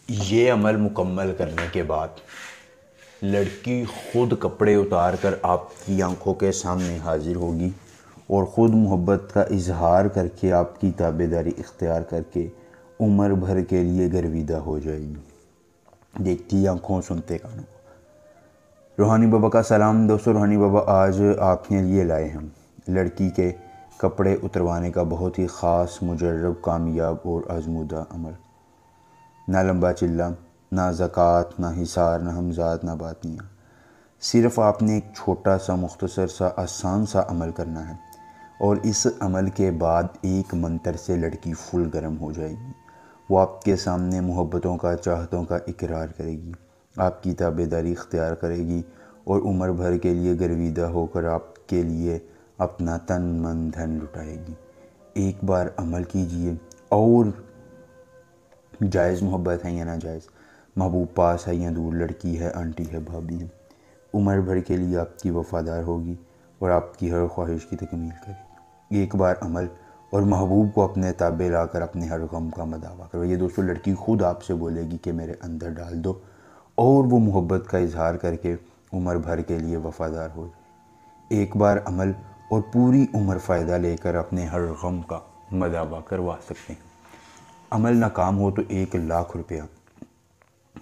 یہ عمل مکمل کرنے کے بعد لڑکی خود کپڑے اتار کر آپ کی آنکھوں کے سامنے حاضر ہوگی اور خود محبت کا اظہار کر کے آپ کی تابعداری اختیار کر کے عمر بھر کے لیے گرویدہ ہو جائے گی۔ دیکھتی آنکھوں، سنتے کانوں۔ روحانی بابا کا سلام دوستو۔ روحانی بابا آج آپ کے لیے لائے ہیں لڑکی کے کپڑے اتروانے کا بہت ہی خاص، مجرب، کامیاب اور آزمودہ عمل۔ نہ لمبا چلا، نہ زکوٰۃ، نہ حصار، نہ ہمزاد، نہ باطنیہ۔ صرف آپ نے ایک چھوٹا سا، مختصر سا، آسان سا عمل کرنا ہے، اور اس عمل کے بعد ایک منتر سے لڑکی فل گرم ہو جائے گی۔ وہ آپ کے سامنے محبتوں کا، چاہتوں کا اقرار کرے گی، آپ کی تابعداری اختیار کرے گی اور عمر بھر کے لیے گرویدہ ہو کر آپ کے لیے اپنا تن من دھن لٹائے گی۔ ایک بار عمل کیجئے، اور جائز محبت ہے یا ناجائز، محبوب پاس ہے یا دور، لڑکی ہے، آنٹی ہے، بھابھی ہے، عمر بھر کے لیے آپ کی وفادار ہوگی اور آپ کی ہر خواہش کی تکمیل کرے گی۔ ایک بار عمل اور محبوب کو اپنے تابع لا کر اپنے ہر غم کا مداوع کرو۔ یہ دوستو لڑکی خود آپ سے بولے گی کہ میرے اندر ڈال دو، اور وہ محبت کا اظہار کر کے عمر بھر کے لیے وفادار ہو جائے۔ ایک بار عمل اور پوری عمر فائدہ لے کر اپنے ہر غم کا مداوع کروا سکتے ہیں۔ عمل ناکام ہو تو 1,00,000 روپیہ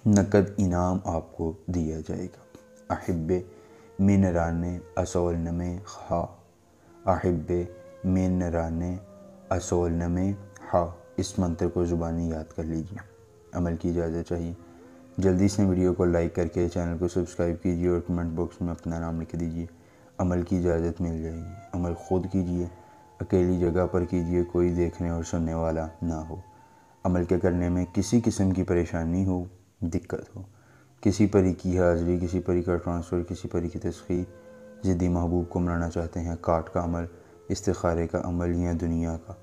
نقد انعام آپ کو دیا جائے گا۔ احب من رانے اصول نمے خا، احب من رانے اصول نمے خا۔ اس منتر کو زبانی یاد کر لیجئے۔ عمل کی اجازت چاہیے، جلدی سے ویڈیو کو لائک کر کے چینل کو سبسکرائب کیجئے اور کمنٹ باکس میں اپنا نام لکھ دیجئے۔ عمل کی اجازت مل جائے گی۔ عمل خود کیجئے، اکیلی جگہ پر کیجئے، کوئی دیکھنے اور سننے والا نہ ہو۔ عمل کے کرنے میں کسی قسم کی پریشانی ہو، دقت ہو، کسی پری کی حاضری، کسی پری کا ٹرانسفر، کسی پری کی تسخیر، ضدی محبوب کو منانا چاہتے ہیں، کاٹ کا عمل، استخارے کا عمل، یا دنیا کا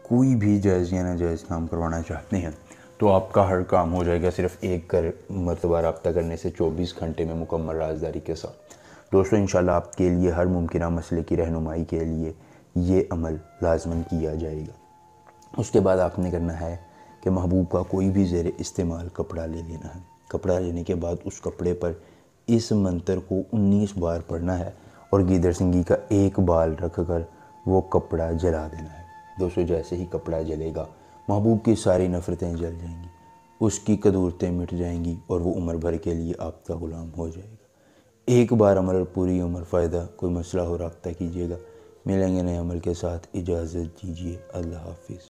کوئی بھی جائز یا ناجائز کام کروانا چاہتے ہیں، تو آپ کا ہر کام ہو جائے گا صرف ایک مرتبہ رابطہ کرنے سے 24 گھنٹے میں مکمل رازداری کے ساتھ۔ دوستو انشاءاللہ آپ کے لیے ہر ممکنہ مسئلے کی رہنمائی کے لیے یہ عمل لازماً کیا جائے گا۔ اس کے بعد آپ نے کرنا ہے کہ محبوب کا کوئی بھی زیر استعمال کپڑا لے لینا ہے۔ کپڑا لینے کے بعد اس کپڑے پر اس منتر کو 19 بار پڑھنا ہے، اور گیدڑ سنگی کا ایک بال رکھ کر وہ کپڑا جلا دینا ہے۔ دوستو جیسے ہی کپڑا جلے گا، محبوب کی ساری نفرتیں جل جائیں گی، اس کی قدورتیں مٹ جائیں گی، اور وہ عمر بھر کے لیے آپ کا غلام ہو جائے گا۔ ایک بار عمل اور پوری عمر فائدہ، کوئی مسئلہ ہو رابطہ کیجئے گا۔ ملیں گے نئے عمل کے ساتھ، اجازت دیجئے، اللہ حافظ۔